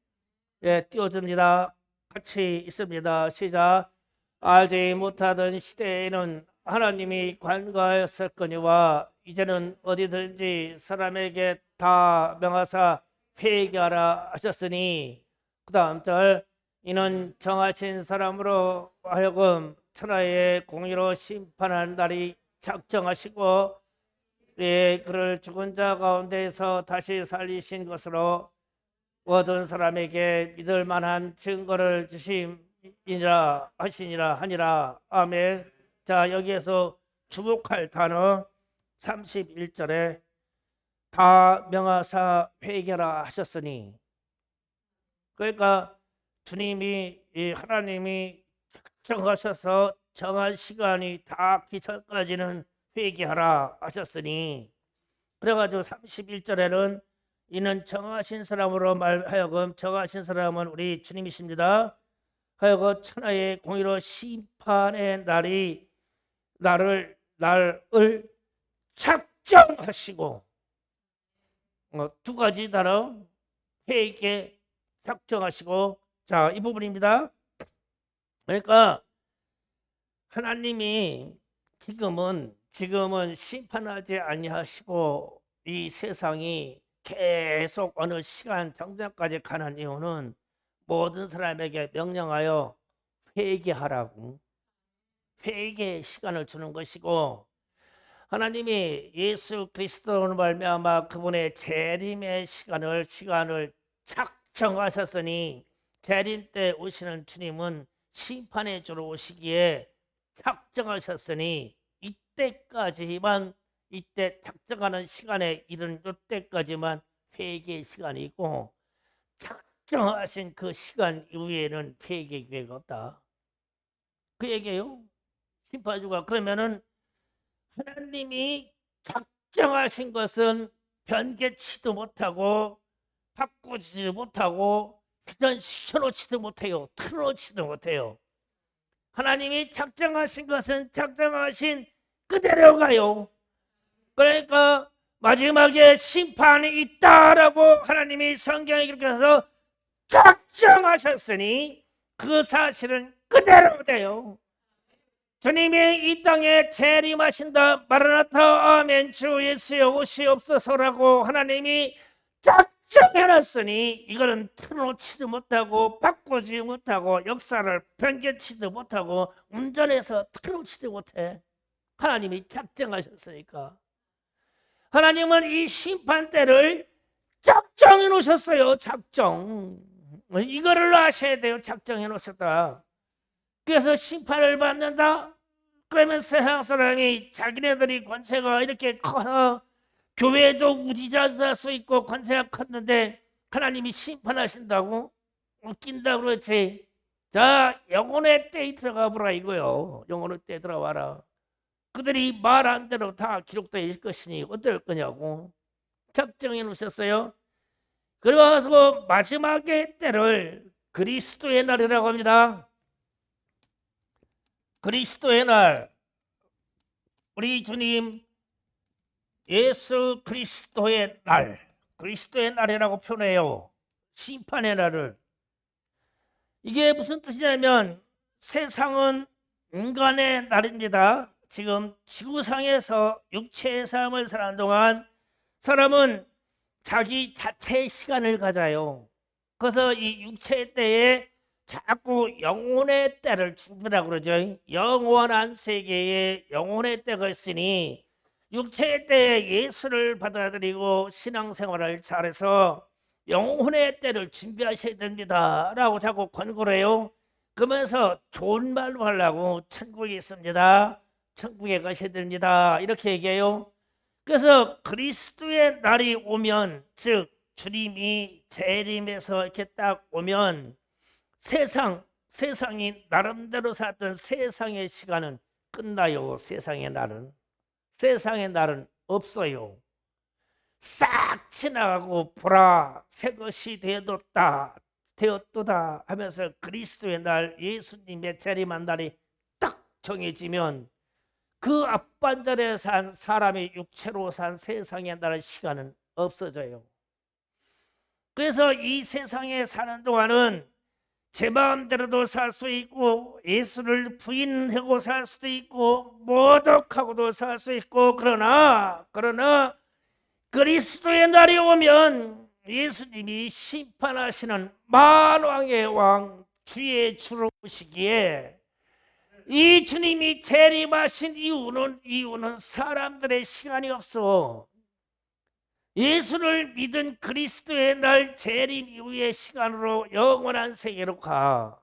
예, 띄워줍니다. 같이 있습니다. 시작. 알지 못하던 시대에는 하나님이 관가하였을거니와 이제는 어디든지 사람에게 다 명하사 회개하라 하셨으니 그 다음 절 이는 정하신 사람으로 하여금 천하의 공의로 심판하는 날이 작정하시고 그를 죽은 자 가운데에서 다시 살리신 것으로 모든 사람에게 믿을 만한 증거를 주심이니라 하니라. 아멘. 자, 여기에서 주목할 단어 31절에 다 명하사 회개라 하셨으니, 그러니까 주님이 하나님이 작정하셔서 정한 시간이 닿기 전까지는 회개하라 하셨으니, 그래가지고 31절에는 이는 정하신 사람으로 말하여금, 정하신 사람은 우리 주님이십니다. 하여금 천하의 공의로 심판의 날을 작정하시고, 두 가지 단어, 회개, 작정하시고. 자, 이 부분입니다. 그러니까 하나님이 지금은 심판하지 아니하시고 이 세상이 계속 어느 시간 정점까지 가는 이유는 모든 사람에게 명령하여 회개하라고, 회개의 시간을 주는 것이고, 하나님이 예수 그리스도로 말미암아 그분의 재림의 시간을 작정하셨으니, 재림 때 오시는 주님은 심판의 주로 오시기에 작정하셨으니 이때 작정하는 시간에 이른 이때까지만 회개의 시간이고, 작정하신 그 시간 이후에는 회개 기회가 없다. 그 얘기예요. 심판주가. 그러면은 하나님이 작정하신 것은 변개치도 못하고 바꾸지도 못하고 회전시켜놓지도 못해요. 틀어놓지도 못해요. 하나님이 작정하신 것은 작정하신 그대로 가요. 그러니까 마지막에 심판이 있다라고 하나님이 성경에 기록해서 작정하셨으니 그 사실은 그대로 돼요. 주님이 이 땅에 재림하신다. 마라나타 아멘 주 예수여 오시옵소서라고 하나님이 작정해놨으니 이거는 틀어놓지도 못하고 바꾸지 못하고 역사를 변개치도 못하고 운전해서 틀어놓지도 못해. 하나님이 작정하셨으니까. 하나님은 이 심판 때를 작정해 놓으셨어요. 작정. 이거를 아셔야 돼요. 작정해 놓으셨다. 그래서 심판을 받는다. 그러면 세상 사람이 자기네들이 권세가 이렇게 커서 교회도 우지자자 수 있고 권세가 컸는데 하나님이 심판하신다고? 웃긴다 그렇지. 자, 영혼의 때에 들어가 보라 이거요. 영혼의 때에 들어와라. 그들이 말한 대로 다 기록되어 있을 것이니 어떨 거냐고 작정해 놓으셨어요. 그래서 마지막의 때를 그리스도의 날이라고 합니다. 그리스도의 날, 우리 주님 예수 그리스도의 날, 그리스도의 날이라고 표현해요. 심판의 날을. 이게 무슨 뜻이냐면 세상은 인간의 날입니다. 지금 지구상에서 육체의 삶을 사는 동안 사람은 자기 자체의 시간을 가져요. 그래서 이 육체의 때에 자꾸 영혼의 때를 준비라고 그러죠. 영원한 세계에 영혼의 때가 있으니 육체의 때에 예수를 받아들이고 신앙생활을 잘해서 영혼의 때를 준비하셔야 됩니다 라고 자꾸 권고를 해요. 그러면서 좋은 말로 하려고 천국에 있습니다, 천국에 가셔야 됩니다 이렇게 얘기해요. 그래서 그리스도의 날이 오면, 즉 주님이 재림해서 이렇게 딱 오면 세상이 나름대로 살았던 세상의 시간은 끝나요. 세상의 날은 없어요. 싹 지나가고 보라 새 것이 되었도다 하면서 그리스도의 날, 예수님의 재림한 날이 딱 정해지면 그 앞반절에 산 사람이 육체로 산 세상의 날의 시간은 없어져요. 그래서 이 세상에 사는 동안은 제 마음대로도 살 수 있고 예수를 부인하고 살 수도 있고 모독하고도 살 수 있고, 그러나 그리스도의 날이 오면 예수님이 심판하시는 만왕의 왕 주의 주로 오시기에 이 주님이 재림하신 이유는 사람들의 시간이 없어. 예수를 믿은 그리스도의 날 재림 이후의 시간으로 영원한 세계로 가.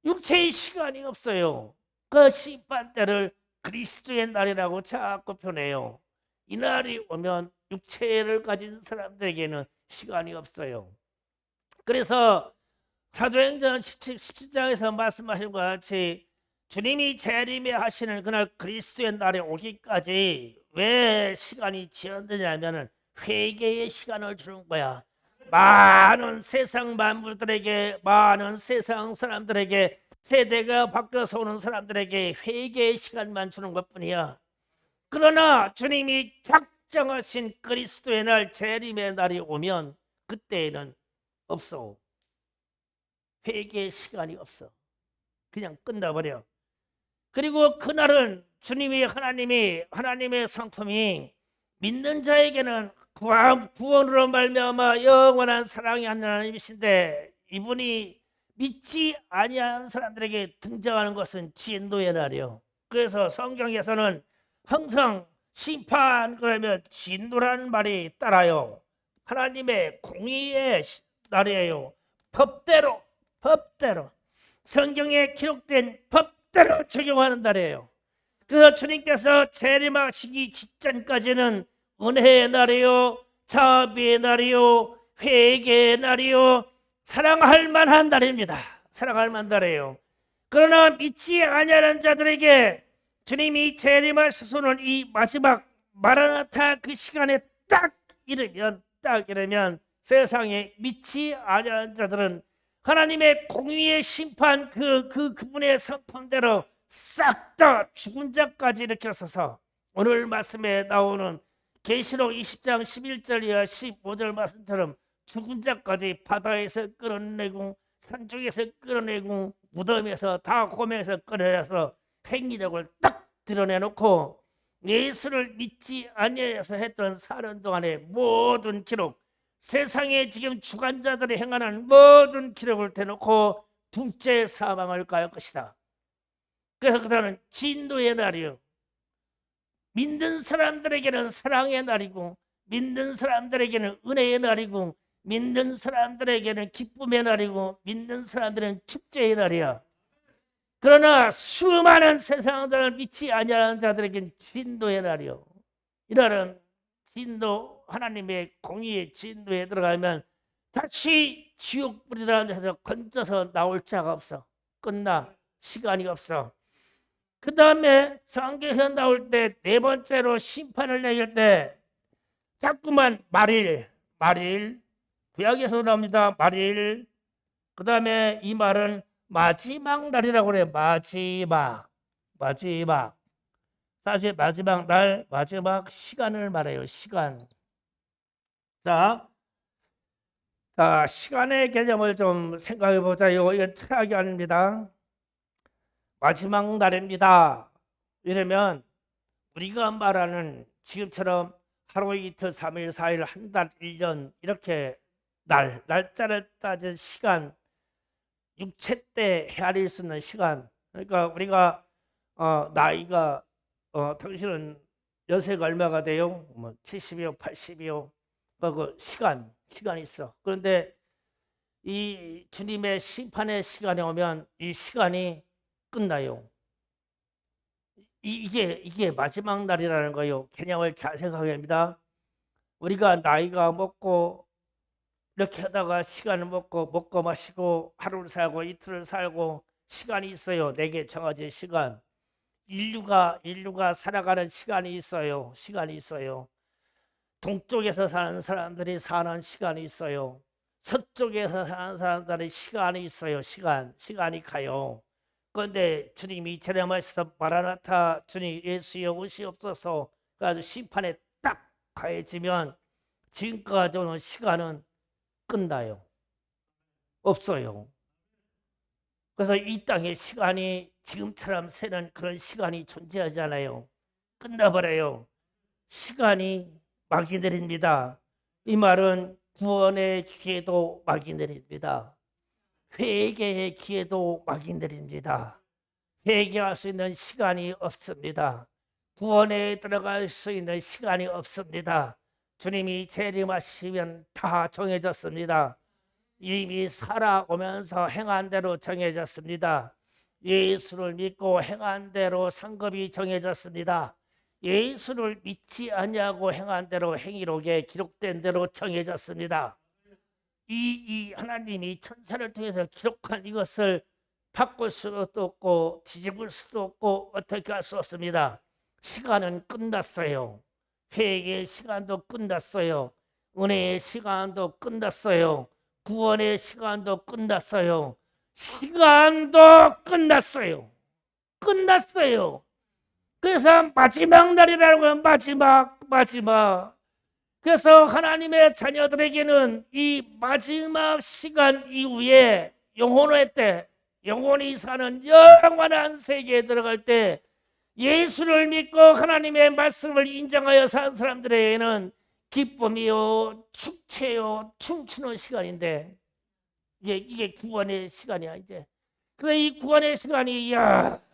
육체의 시간이 없어요. 그 심판 때를 그리스도의 날이라고 자꾸 표현해요. 이 날이 오면 육체를 가진 사람들에게는 시간이 없어요. 그래서 사도행전 17장에서 말씀하신 것 같이 주님이 재림에 하시는 그날 그리스도의 날에 오기까지 왜 시간이 지연되냐면 회개의 시간을 주는 거야. 많은 세상 만물들에게, 많은 세상 사람들에게, 세대가 바뀌어서 오는 사람들에게 회개의 시간만 주는 것뿐이야. 그러나 주님이 작정하신 그리스도의 날, 재림의 날이 오면 그때에는 없어. 회개의 시간이 없어. 그냥 끝나버려. 그리고 그날은 하나님의 성품이 믿는 자에게는 구원으로 말미암아 영원한 사랑이 하나님이신데, 이분이 믿지 아니하는 사람들에게 등장하는 것은 진노의 날이요. 그래서 성경에서는 항상 심판 그러면 진노라는 말이 따라요. 하나님의 공의의 날이에요. 법대로 성경에 기록된 법대로 적용하는 날이에요. 그래서 주님께서 재림하시기 직전까지는 은혜의 날이요, 자비의 날이요, 회개의 날이요, 사랑할 만한 날입니다. 사랑할 만한 날이에요. 그러나 믿지 아니하는 자들에게 주님이 재림하셔서는 이 마지막 마라나타 그 시간에 딱 이르면 세상에 믿지 아니하는 자들은 하나님의 공의의 심판 그분의 성품대로 싹 다 죽은 자까지 일으켜서서 오늘 말씀에 나오는 계시록 20장 11절 이하 15절 말씀처럼 죽은 자까지 바다에서 끌어내고 산중에서 끌어내고 무덤에서 다 고명에서 끌어내서 행위력을 딱 드러내놓고 예수를 믿지 아니해서 했던 4년 동안의 모든 기록, 세상에 지금 주관자들이 행하는 모든 기록을 대놓고 둘째 사망을 가할 것이다. 그래서 그들은 진노의 날이요, 믿는 사람들에게는 사랑의 날이고, 믿는 사람들에게는 은혜의 날이고, 믿는 사람들에게는 기쁨의 날이고, 믿는 사람들은 축제의 날이야. 그러나 수많은 세상을 믿지 아니하는 자들에게는 진노의 날이요, 이날은 진노, 하나님의 공의의 진노에 들어가면 다시 지옥불이라는 데서 건져서 나올 자가 없어. 끝나. 시간이 없어. 그 다음에 성경에서 나올 때 네 번째로 심판을 내릴 때 자꾸만 말일, 구약에서 나옵니다. 말일. 그 다음에 이 말은 마지막 날이라고 그래요. 마지막. 사실 마지막 날, 마지막 시간을 말해요. 시간. 자, 시간의 개념을 좀 생각해 보자요. 이건 철학이 아닙니다. 마지막 날입니다. 이러면 우리가 말하는 지금처럼 하루 이틀 3일 4일 한 달 1년 이렇게 날짜를 따진 시간, 육체 때 헤아릴 수 있는 시간. 그러니까 우리가 나이가 당신은 연세가 얼마가 돼요? 뭐 70이요 80이요. 그 시간이 있어. 그런데 이 주님의 심판의 시간이 오면 이 시간이 끝나요. 이게 마지막 날이라는 거예요. 개념을 잘 생각해야 합니다. 우리가 나이가 먹고 이렇게 하다가 시간을 먹고 마시고 하루를 살고 이틀을 살고 시간이 있어요. 내게 정해진 시간. 인류가 살아가는 시간이 있어요. 동쪽에서 사는 사람들이 사는 시간이 있어요. 서쪽에서 사는 사람들의 시간이 있어요. 시간이 가요. 그런데 주님이 제레미야에서 마라나타 주님 예수여 오시옵소서 가지고 심판에 딱 가해지면 지금까지 오는 시간은 끝나요. 없어요. 그래서 이 땅의 시간이 지금처럼 새는 그런 시간이 존재하지 않아요. 끝나버려요. 시간이 막이 내립니다. 이 말은 구원의 기회도 막이 내립니다. 회개의 기회도 막이 내립니다. 회개할 수 있는 시간이 없습니다. 구원에 들어갈 수 있는 시간이 없습니다. 주님이 재림하시면 다 정해졌습니다. 이미 살아오면서 행한 대로 정해졌습니다. 예수를 믿고 행한 대로 상급이 정해졌습니다. 예수를 믿지 아니하고 행한 대로 행위록에 기록된 대로 정해졌습니다. 이 하나님이 천사를 통해서 기록한 이것을 바꿀 수도 없고 뒤집을 수도 없고 어떻게 할 수 없습니다. 시간은 끝났어요. 회개의 시간도 끝났어요. 은혜의 시간도 끝났어요. 구원의 시간도 끝났어요. 시간도 끝났어요. 그래서 마지막 날이라고 하면 마지막. 그래서 하나님의 자녀들에게는 이 마지막 시간 이후에 영혼의 때, 영혼이 사는 영원한 세계에 들어갈 때 예수를 믿고 하나님의 말씀을 인정하여 사는 사람들에게는 기쁨이요, 축제요, 춤추는 시간인데 이게 구원의 시간이야 이제. 그래서 이 구원의 시간이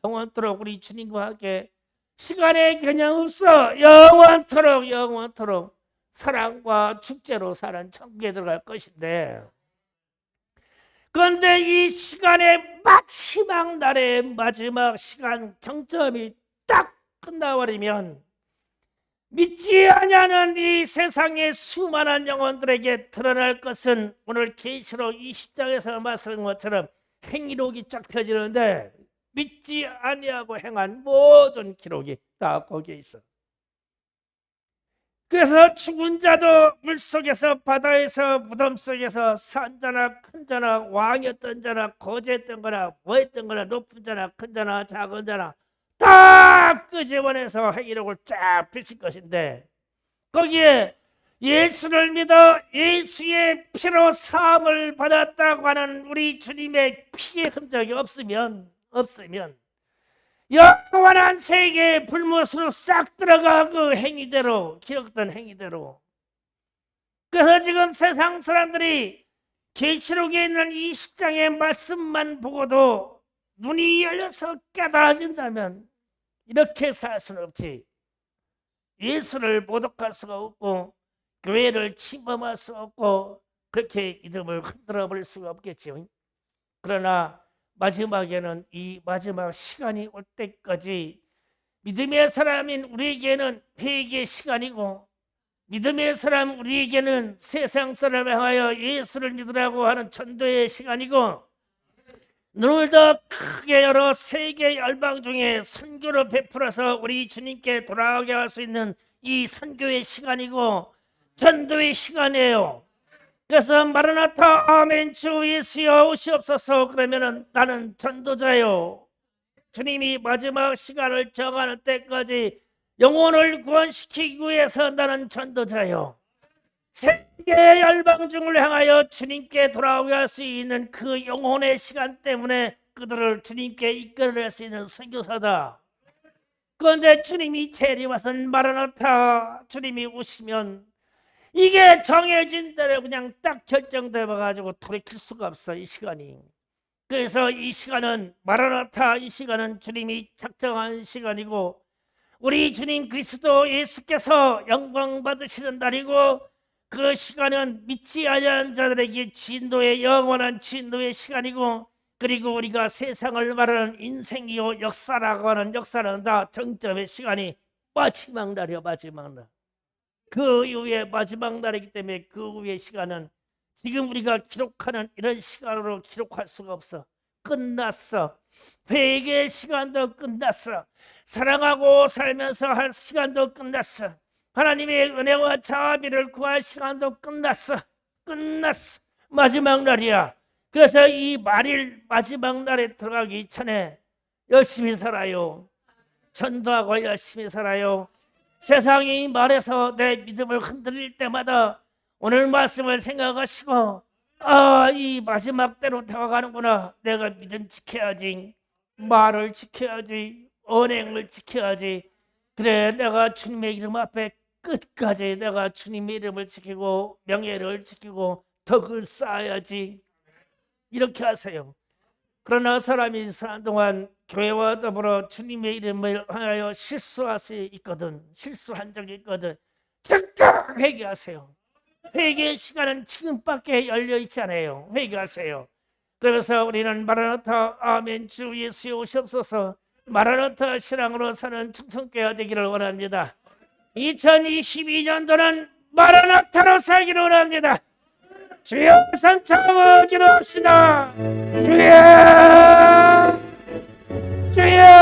영원토록 우리 주님과 함께 시간의 개념 없어. 영원토록 사랑과 축제로 사는 천국에 들어갈 것인데, 그런데 이 시간의 마지막 날의 마지막 시간 정점이 딱 끝나버리면 믿지 아니하는 이 세상의 수많은 영혼들에게 드러날 것은 오늘 계시록 20장에서 말씀한 것처럼 행위록이 쫙 펴지는데 믿지 아니하고 행한 모든 기록이 다 거기에 있어. 그래서 죽은 자도 물속에서 바다에서 무덤 속에서 산자나 큰자나 왕이었던 자나 거지했던 거나 뭐했던 거나 높은 자나 큰 자나 작은 자나 다 끄집어내서 행위록을 쫙 펼칠 것인데 거기에 예수를 믿어 예수의 피로 사함을 받았다고 하는 우리 주님의 피의 흔적이 없으면 영원한 세계의 불못으로 싹 들어가 그 행위대로 기록된 행위대로. 그래서 지금 세상 사람들이 계시록에 있는 이 10장의 말씀만 보고도 눈이 열려서 깨달아진다면 이렇게 살 수는 없지. 예수를 모독할 수가 없고 교회를 침범할 수 없고 그렇게 믿음을 흔들어 버릴 수가 없겠죠. 그러나 마지막에는 이 마지막 시간이 올 때까지 믿음의 사람인 우리에게는 회개의 시간이고 믿음의 사람 우리에게는 세상 사람을 향하여 예수를 믿으라고 하는 전도의 시간이고 눈을 더 크게 열어 세계 열방 중에 선교를 베풀어서 우리 주님께 돌아오게 할 수 있는 이 선교의 시간이고 전도의 시간이에요. 그래서 마라나타 아멘 주 예수여 오시옵소서. 그러면은 나는 전도자요. 주님이 마지막 시간을 정하는 때까지 영혼을 구원시키기 위해서 나는 전도자요. 세계 열방중을 향하여 주님께 돌아오게 할 수 있는 그 영혼의 시간 때문에 그들을 주님께 이끌어낼 수 있는 선교사다. 그런데 주님이 재림하신 마라나타 주님이 오시면 이게 정해진 대로 그냥 딱 결정돼 가지고 돌이킬 수가 없어 이 시간이. 그래서 이 시간은 마라나타 이 시간은 주님이 작정한 시간이고 우리 주님 그리스도 예수께서 영광 받으시는 날이고 그 시간은 믿지 아니하는 자들에게 진노의 영원한 진노의 시간이고 그리고 우리가 세상을 말하는 인생이요 역사라고 하는 역사는 다 정점의 시간이 마지막 날이요 마지막 날. 그 이후에 마지막 날이기 때문에 그 후의 시간은 지금 우리가 기록하는 이런 시간으로 기록할 수가 없어. 끝났어. 회개의 시간도 끝났어. 사랑하고 살면서 할 시간도 끝났어. 하나님의 은혜와 자비를 구할 시간도 끝났어. 마지막 날이야. 그래서 이 말일 마지막 날에 들어가기 전에 열심히 살아요. 전도하고 열심히 살아요. 세상이 말해서 내 믿음을 흔들릴 때마다 오늘 말씀을 생각하시고 이 마지막 때로 다가가는구나. 내가 믿음 지켜야지. 말을 지켜야지. 언행을 지켜야지. 그래 내가 주님의 이름 앞에 끝까지 내가 주님의 이름을 지키고 명예를 지키고 덕을 쌓아야지. 이렇게 하세요. 그러나 사람이 사는 동안 교회와 더불어 주님의 이름을 하여 실수할 수 있거든. 실수한 적이 있거든. 즉각 회개하세요. 회개의 시간은 지금밖에 열려 있지 않아요. 회개하세요. 그래서 우리는 마라나타 아멘 주 예수여 오시옵소서. 마라나타 신앙으로 사는 충성교회가 되기를 원합니다. 2022년도는 마라나타로 살기를 원합니다. 주여 선창을 기도합시다. 주여